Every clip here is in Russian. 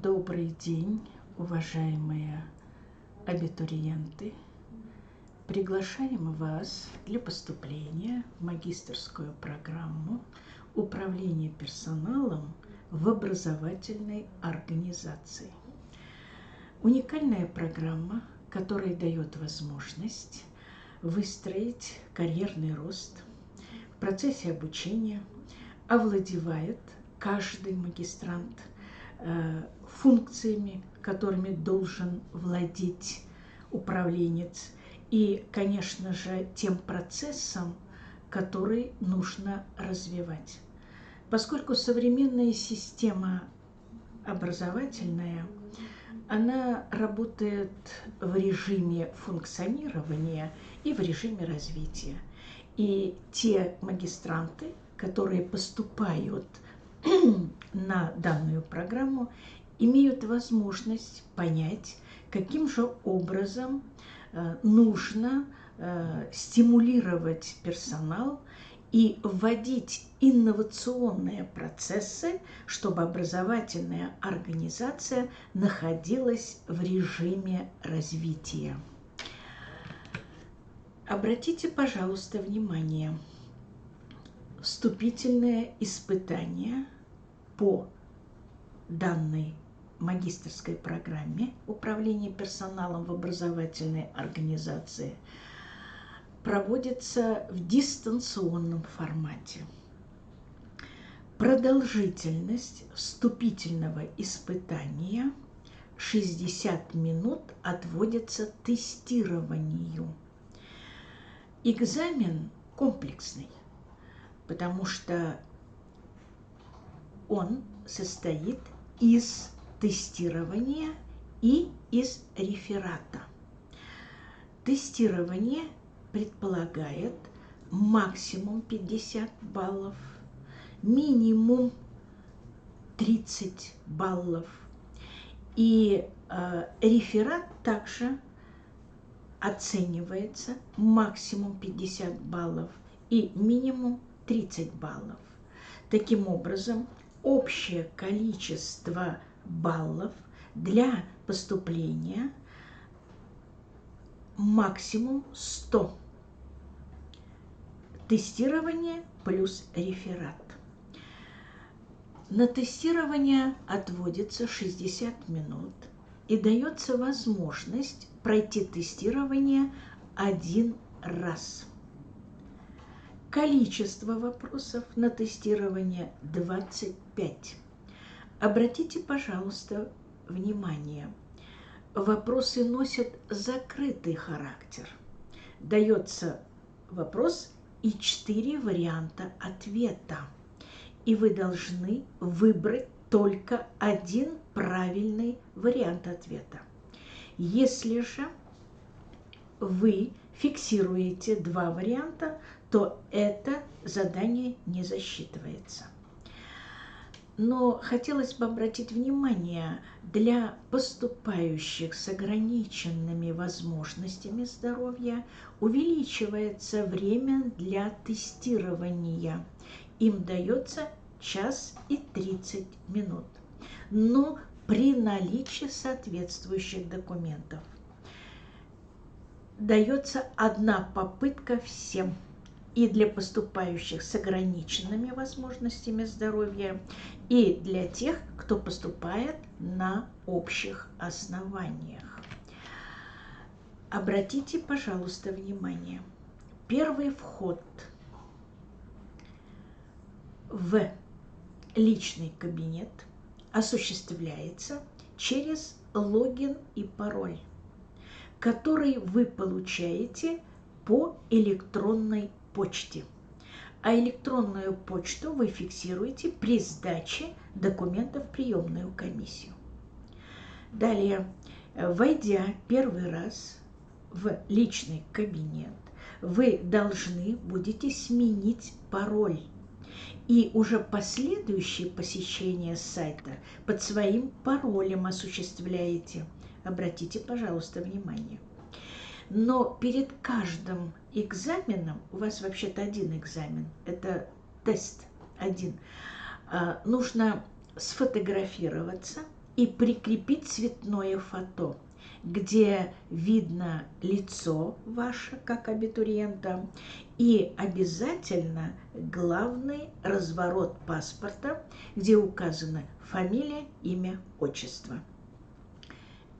Добрый день, уважаемые абитуриенты! Приглашаем вас для поступления в магистерскую программу управления персоналом в образовательной организации. Уникальная программа, которая дает возможность выстроить карьерный рост в процессе обучения, овладевает каждый магистрант функциями, которыми должен владеть управленец, и, конечно же, тем процессом, который нужно развивать. Поскольку современная система образовательная, она работает в режиме функционирования и в режиме развития. И те магистранты, которые поступают на данную программу, имеют возможность понять, каким же образом нужно стимулировать персонал и вводить инновационные процессы, чтобы образовательная организация находилась в режиме развития. Обратите, пожалуйста, внимание. Вступительное испытание по данной магистерской программе управления персоналом в образовательной организации проводится в дистанционном формате. Продолжительность вступительного испытания 60 минут отводится тестированию. Экзамен комплексный, потому что он состоит из тестирования и из реферата. Тестирование предполагает максимум 50 баллов, минимум 30 баллов. И реферат также оценивается максимум 50 баллов и минимум 30 баллов. Таким образом, общее количество баллов для поступления максимум 100. Тестирование плюс реферат. На тестирование отводится 60 минут и дается возможность пройти тестирование один раз. Количество вопросов на тестирование 25. Обратите, пожалуйста, внимание. Вопросы носят закрытый характер. Дается вопрос и 4 варианта ответа. И вы должны выбрать только один правильный вариант ответа. Если же вы фиксируете 2 варианта, то это задание не засчитывается. Но хотелось бы обратить внимание, для поступающих с ограниченными возможностями здоровья увеличивается время для тестирования. Им дается 1 час и 30 минут, но при наличии соответствующих документов. Дается 1 попытка всем. И для поступающих с ограниченными возможностями здоровья, и для тех, кто поступает на общих основаниях. Обратите, пожалуйста, внимание. Первый вход в личный кабинет осуществляется через логин и пароль, который вы получаете по электронной почте. А электронную почту вы фиксируете при сдаче документов в приемную комиссию. Далее, войдя первый раз в личный кабинет, вы должны будете сменить пароль. И уже последующие посещения сайта под своим паролем осуществляете. Обратите, пожалуйста, внимание. Но перед каждым экзаменом, у вас вообще-то один экзамен, это тест один, нужно сфотографироваться и прикрепить цветное фото, где видно лицо ваше как абитуриента, и обязательно главный разворот паспорта, где указано фамилия, имя, отчество.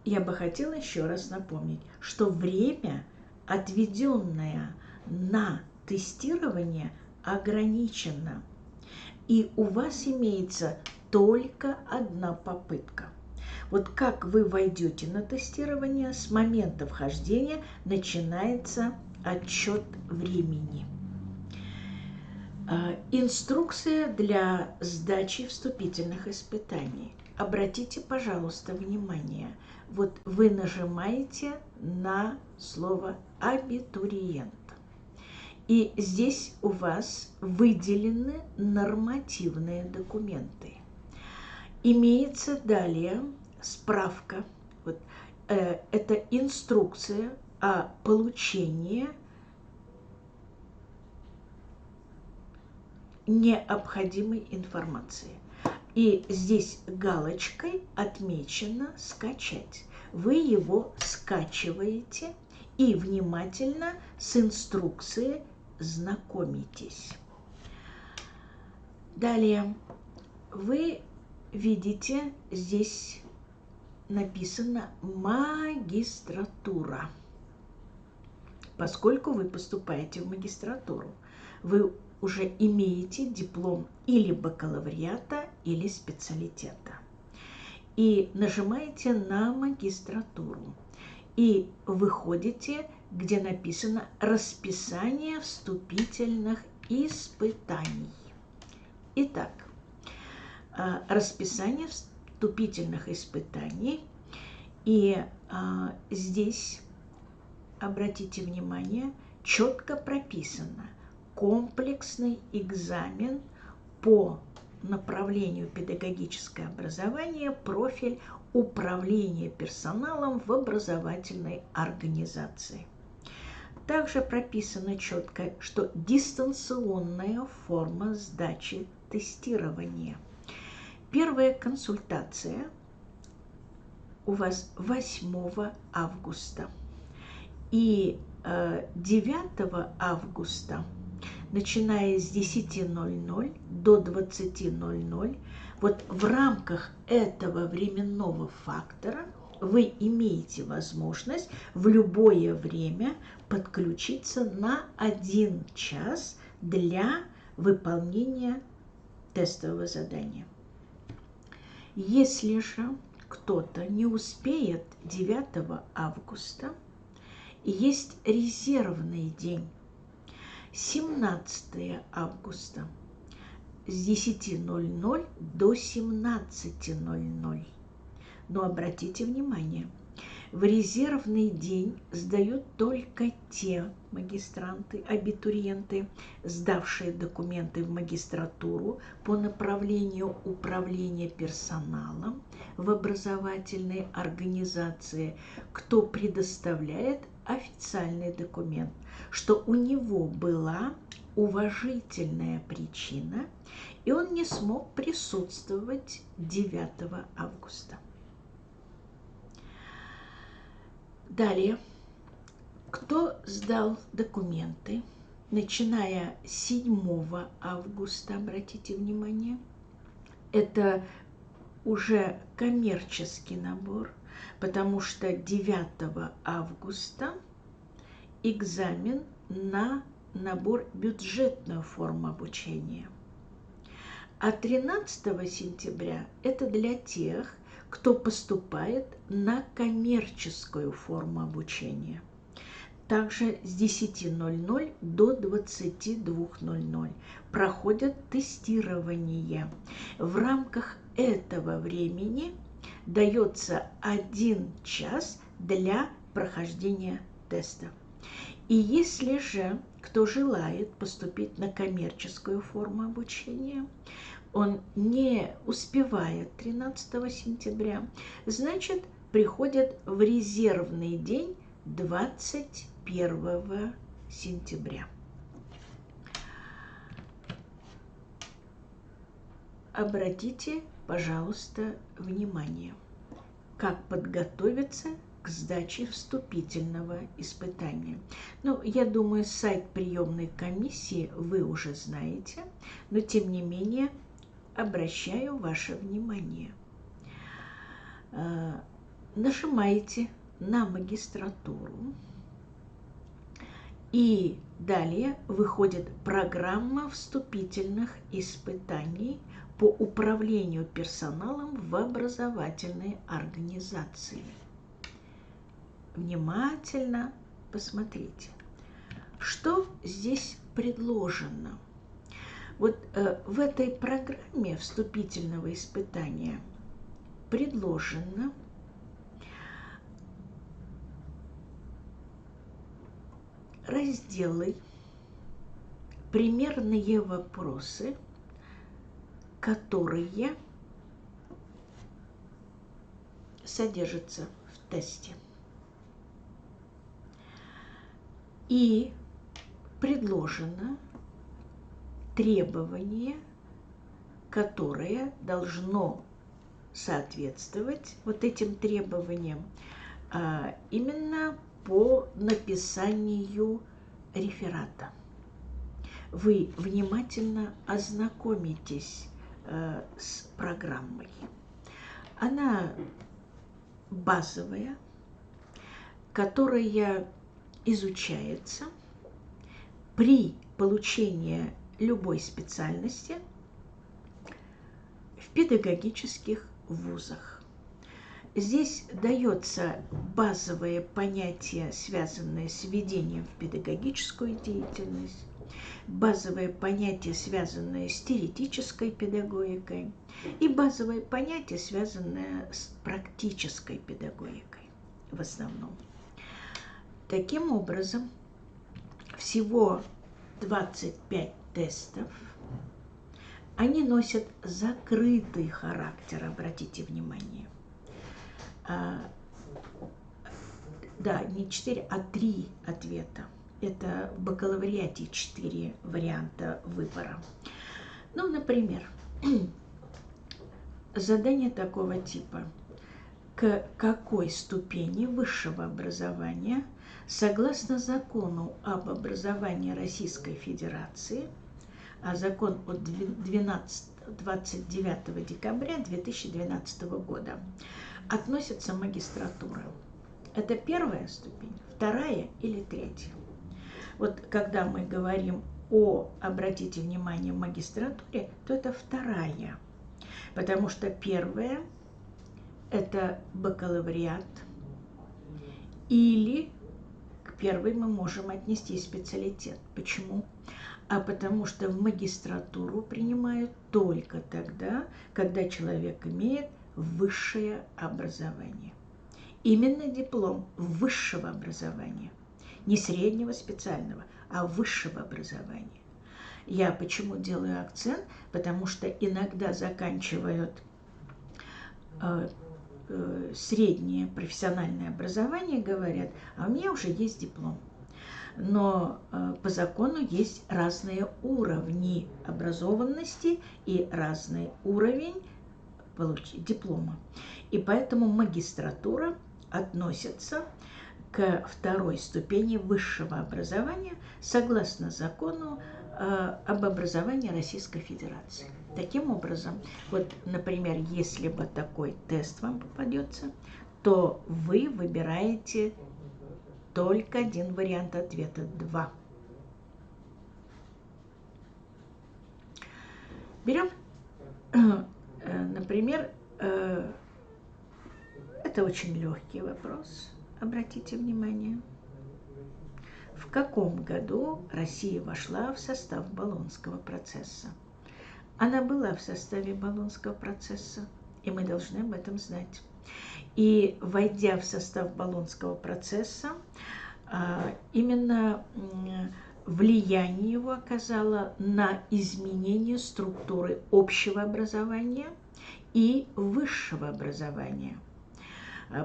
Я бы хотела еще раз напомнить, что время, отведенное на тестирование, ограничено, и у вас имеется только одна попытка. Вот как вы войдете на тестирование, с момента вхождения начинается отсчет времени. Инструкция для сдачи вступительных испытаний. Обратите, пожалуйста, внимание. Вот вы нажимаете на слово «абитуриент». И здесь у вас выделены нормативные документы. Имеется далее справка. Вот, это инструкция о получении необходимой информации. И здесь галочкой отмечено «Скачать». Вы его скачиваете и внимательно с инструкцией знакомитесь. Далее вы видите, здесь написано «магистратура». Поскольку вы поступаете в магистратуру, вы уже имеете диплом или бакалавриата, или специалитета. И нажимаете на магистратуру. И выходите, где написано «Расписание вступительных испытаний». Итак, расписание вступительных испытаний. И здесь, обратите внимание, четко прописано комплексный экзамен по направлению педагогическое образование, профиль управление персоналом в образовательной организации. Также прописано четко, что дистанционная форма сдачи тестирования. Первая консультация у вас 8 августа. И 9 августа, начиная с 10:00 до 20:00, вот в рамках этого временного фактора вы имеете возможность в любое время подключиться на 1 час для выполнения тестового задания. Если же кто-то не успеет 9 августа, есть резервный день, 17 августа, с 10:00 до 17:00. Но обратите внимание, в резервный день сдают только те магистранты, абитуриенты, сдавшие документы в магистратуру по направлению управления персоналом в образовательной организации, кто предоставляет официальный документ, что у него была уважительная причина, и он не смог присутствовать 9 августа. Далее, кто сдал документы, начиная с 7 августа, обратите внимание, это уже коммерческий набор, потому что 9 августа экзамен на набор бюджетную форму обучения. А 13 сентября это для тех, кто поступает на коммерческую форму обучения. Также с 10:00 до 22:00 проходят тестирование. В рамках этого времени дается 1 час для прохождения теста. И если же кто желает поступить на коммерческую форму обучения, он не успевает 13 сентября, значит, приходит в резервный день 21 сентября. Обратите, пожалуйста, внимание. как подготовиться к сдаче вступительного испытания. Ну, я думаю, сайт приемной комиссии вы уже знаете, но тем не менее обращаю ваше внимание. Нажимаете на магистратуру, и далее выходит программа вступительных испытаний по управлению персоналом в образовательной организации. Внимательно посмотрите, что здесь предложено. Вот в этой программе вступительного испытания предложено разделы, примерные вопросы, которые содержатся в тесте. И предложено требование, которое должно соответствовать вот этим требованиям именно по написанию реферата. Вы внимательно ознакомитесь с программой. Она базовая, которая изучается при получении любой специальности в педагогических вузах. Здесь дается базовое понятие, связанное с введением в педагогическую деятельность, базовое понятие, связанное с теоретической педагогикой, и базовое понятие, связанное с практической педагогикой в основном. Таким образом, всего 25 тестов. Они носят закрытый характер, обратите внимание. Да, не 4, а 3 ответа. Это в бакалавриате 4 варианта выбора. Ну, например, задание такого типа. К какой ступени высшего образования, согласно закону об образовании Российской Федерации, а закон от 29 декабря 2012 года, относится магистратура? Это первая ступень, вторая или третья? Вот когда мы говорим о, обратите внимание, магистратуре, то это вторая, потому что первая – это бакалавриат, или к первой мы можем отнести специалитет. Почему? А потому что в магистратуру принимают только тогда, когда человек имеет высшее образование. Именно диплом высшего образования, не среднего специального, а высшего образования. Я почему делаю акцент? Потому что иногда заканчивают среднее профессиональное образование, говорят, а у меня уже есть диплом. Но по закону есть разные уровни образованности и разный уровень диплома. И поэтому магистратура относится к второй ступени высшего образования согласно закону об образовании Российской Федерации. Таким образом, вот, например, если бы такой тест вам попадется, то вы выбираете только один вариант ответа, 2. Берем, например, это очень легкий вопрос, обратите внимание. В каком году Россия вошла в состав Болонского процесса? Она была в составе Болонского процесса, и мы должны об этом знать. И, войдя в состав Болонского процесса, именно влияние его оказало на изменение структуры общего образования и высшего образования.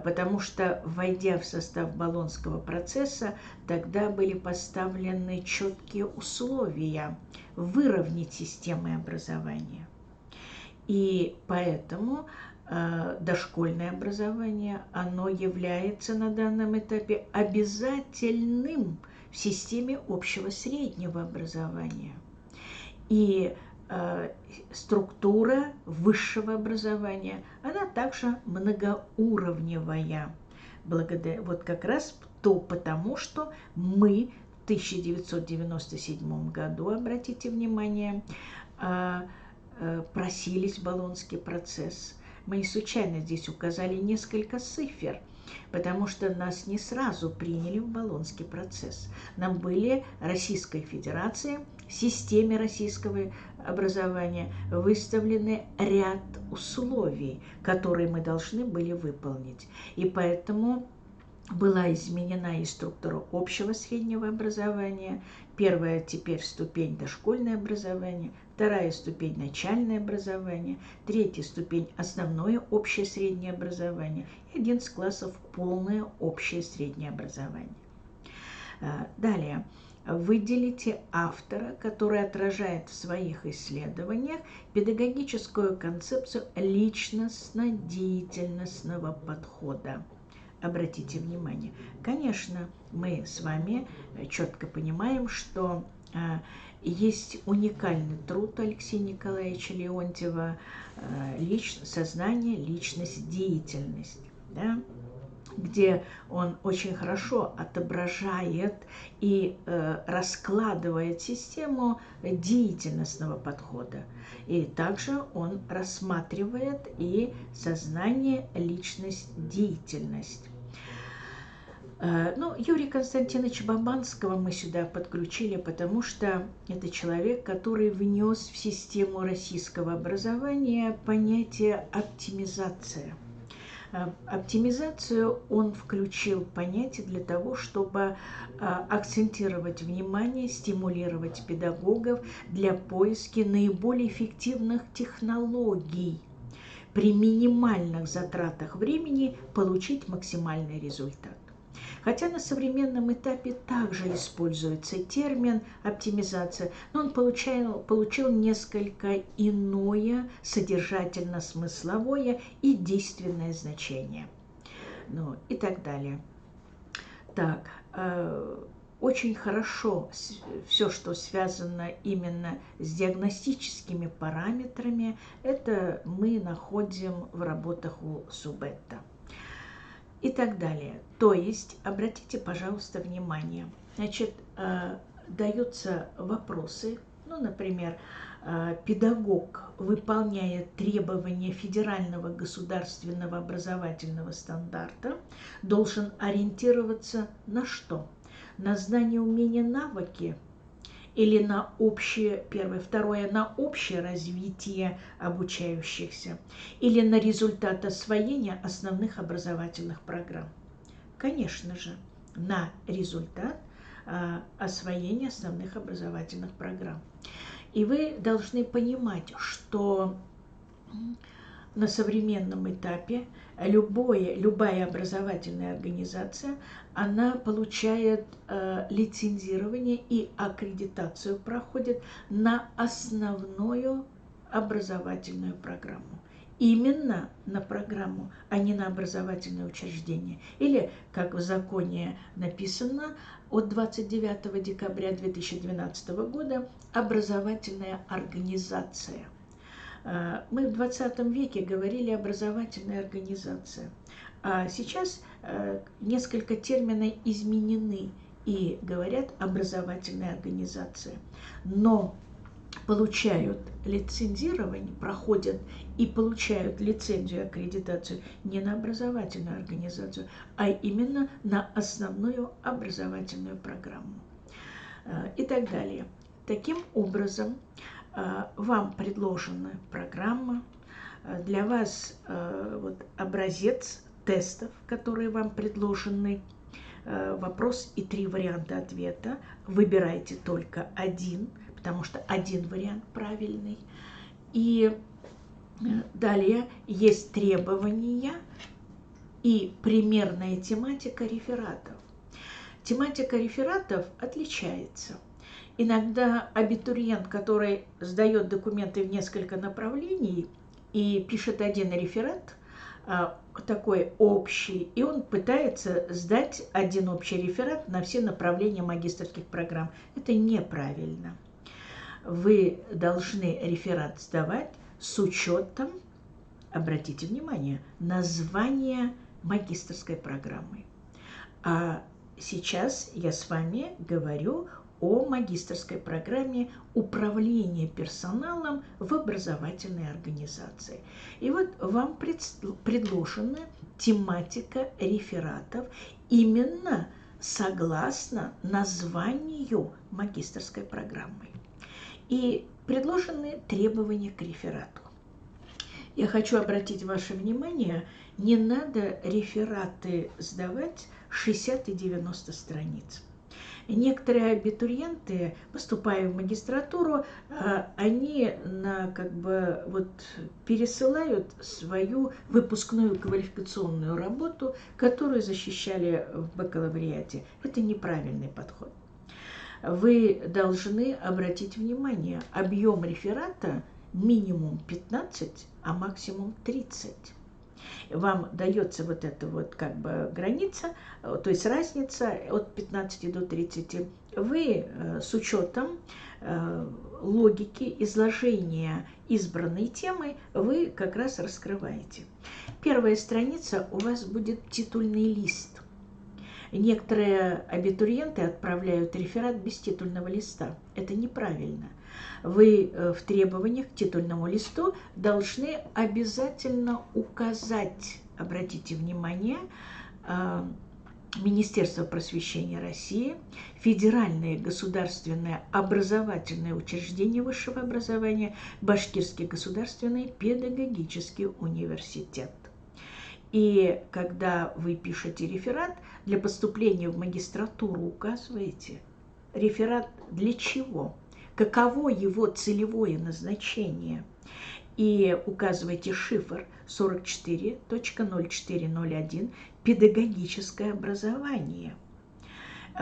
Потому что, войдя в состав Болонского процесса, тогда были поставлены четкие условия выровнять системы образования. И поэтому дошкольное образование, оно является на данном этапе обязательным в системе общего среднего образования. И структура высшего образования, она также многоуровневая. Вот как раз потому, что мы в 1997 году, обратите внимание, просились в Болонский процесс. Мы не случайно здесь указали несколько цифр, потому что нас не сразу приняли в Болонский процесс. Нам были Российской Федерации, в системе российского образования выставлены ряд условий, которые мы должны были выполнить. И поэтому была изменена и структура общего среднего образования. Первая теперь ступень дошкольное образование, вторая ступень начальное образование, третья ступень основное общее среднее образование и 11 классов полное общее среднее образование. Далее. Выделите автора, который отражает в своих исследованиях педагогическую концепцию личностно-деятельностного подхода. Обратите внимание, конечно, мы с вами четко понимаем, что есть уникальный труд Алексея Николаевича Леонтьева «Сознание, личность, деятельность», да, где он очень хорошо отображает и раскладывает систему деятельностного подхода. И также он рассматривает и сознание, личность, деятельность. Юрия Константиновича Бабанского мы сюда подключили, потому что это человек, который внес в систему российского образования понятие оптимизация. Оптимизацию он включил понятие для того, чтобы акцентировать внимание, стимулировать педагогов для поиска наиболее эффективных технологий, при минимальных затратах времени получить максимальный результат. Хотя на современном этапе также используется термин оптимизация, но он получил несколько иное содержательно-смысловое и действенное значение. И так далее. Так, очень хорошо все, что связано именно с диагностическими параметрами, это мы находим в работах у Субетта. И так далее. То есть, обратите, пожалуйста, внимание, даются вопросы, например, педагог, выполняя требования федерального государственного образовательного стандарта, должен ориентироваться на что? На знания, умения, навыки или на общее, второе, на общее развитие обучающихся, или на результат освоения основных образовательных программ? Конечно же, на результат освоения основных образовательных программ. И вы должны понимать, что на современном этапе любая образовательная организация, она получает лицензирование и аккредитацию проходит на основную образовательную программу. Именно на программу, а не на образовательное учреждение. Или, как в законе написано, от 29 декабря 2012 года образовательная организация. Мы в 20 веке говорили образовательная организация, а сейчас несколько терминов изменены и говорят образовательная организация. Но получают лицензирование, проходят и получают лицензию и аккредитацию не на образовательную организацию, а именно на основную образовательную программу и так далее. Таким образом, вам предложена программа, для вас образец тестов, которые вам предложены, вопрос и 3 варианта ответа. Выбирайте только один, потому что один вариант правильный. И далее есть требования и примерная тематика рефератов. Тематика рефератов отличается. Иногда абитуриент, который сдает документы в несколько направлений, и пишет один реферат, такой общий, и он пытается сдать один общий реферат на все направления магистерских программ. Это неправильно. Вы должны реферат сдавать с учетом, обратите внимание, названия магистерской программы. А сейчас я с вами говорю о магистерской программе управления персоналом в образовательной организации. И вот вам предложена тематика рефератов именно согласно названию магистерской программы. И предложены требования к реферату. Я хочу обратить ваше внимание, не надо рефераты сдавать 60 и 90 страниц. Некоторые абитуриенты, поступая в магистратуру, они пересылают свою выпускную квалификационную работу, которую защищали в бакалавриате. Это неправильный подход. Вы должны обратить внимание, объем реферата минимум 15, а максимум 30. Вам дается вот эта граница, то есть разница от 15 до 30. Вы с учетом логики изложения избранной темы, вы как раз раскрываете. Первая страница у вас будет титульный лист. Некоторые абитуриенты отправляют реферат без титульного листа. Это неправильно. Вы в требованиях к титульному листу должны обязательно указать, обратите внимание, Министерство просвещения России, Федеральное государственное образовательное учреждение высшего образования, Башкирский государственный педагогический университет. И когда вы пишете реферат, для поступления в магистратуру указываете реферат для чего, каково его целевое назначение, и указываете шифр 44.0401 «Педагогическое образование»,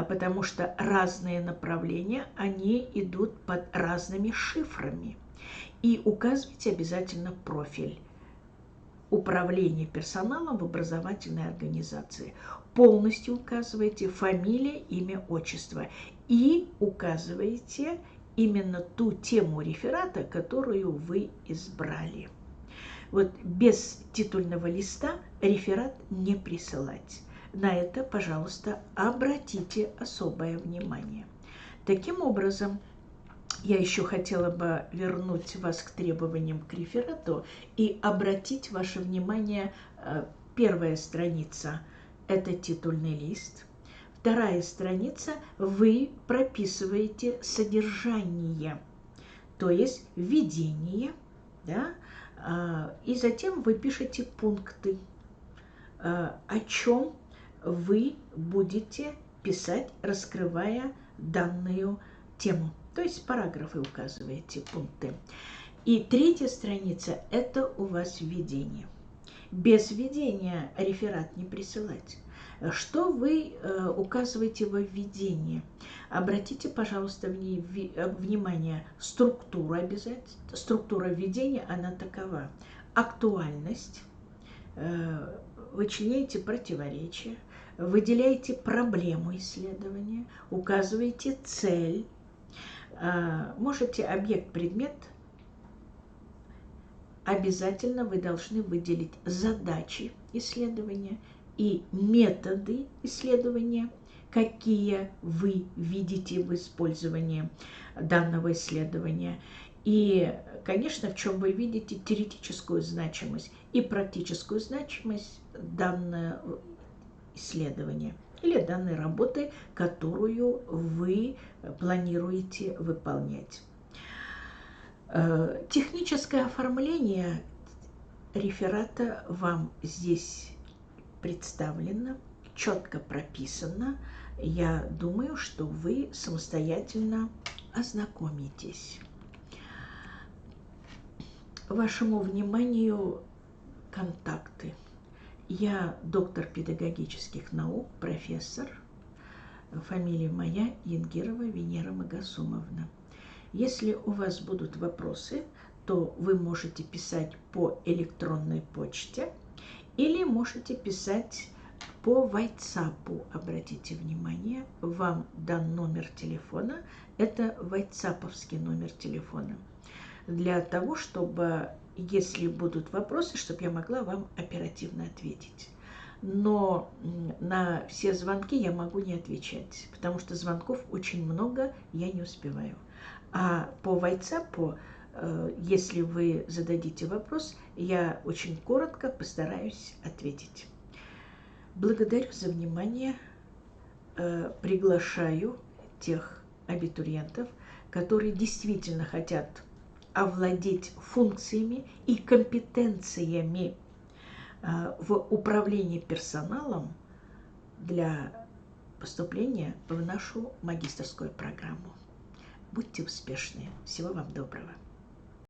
потому что разные направления, они идут под разными шифрами. И указывайте обязательно профиль управления персоналом в образовательной организации. Полностью указываете фамилия, имя, отчество и указываете именно ту тему реферата, которую вы избрали. Вот без титульного листа реферат не присылать. На это, пожалуйста, обратите особое внимание. Таким образом, я еще хотела бы вернуть вас к требованиям к реферату и обратить ваше внимание. Первая страница – это титульный лист. Вторая страница – вы прописываете содержание, то есть введение, да? И затем вы пишете пункты, о чем вы будете писать, раскрывая данную тему. То есть параграфы указываете, пункты. И третья страница – это у вас введение. Без введения реферат не присылать. Что вы указываете во введении? Обратите, пожалуйста, внимание, структуру обязательно. Структура введения, она такова. Актуальность, вычленяете противоречия, выделяете проблему исследования, указываете цель, можете объект, предмет. Обязательно вы должны выделить задачи исследования и методы исследования, какие вы видите в использовании данного исследования. И, конечно, в чем вы видите теоретическую значимость и практическую значимость данного исследования или данной работы, которую вы планируете выполнять. Техническое оформление реферата вам здесь представлено, четко прописано. Я думаю, что вы самостоятельно ознакомитесь. Вашему вниманию контакты. Я доктор педагогических наук, профессор. Фамилия моя Янгирова Венера Магасумовна. Если у вас будут вопросы, то вы можете писать по электронной почте или можете писать по WhatsApp. Обратите внимание, вам дан номер телефона, это WhatsApp-овский номер телефона, для того, чтобы, если будут вопросы, чтобы я могла вам оперативно ответить. Но на все звонки я могу не отвечать, потому что звонков очень много, я не успеваю. А по WhatsApp, если вы зададите вопрос, я очень коротко постараюсь ответить. Благодарю за внимание. Приглашаю тех абитуриентов, которые действительно хотят овладеть функциями и компетенциями в управлении персоналом для поступления в нашу магистерскую программу. Будьте успешны. Всего вам доброго.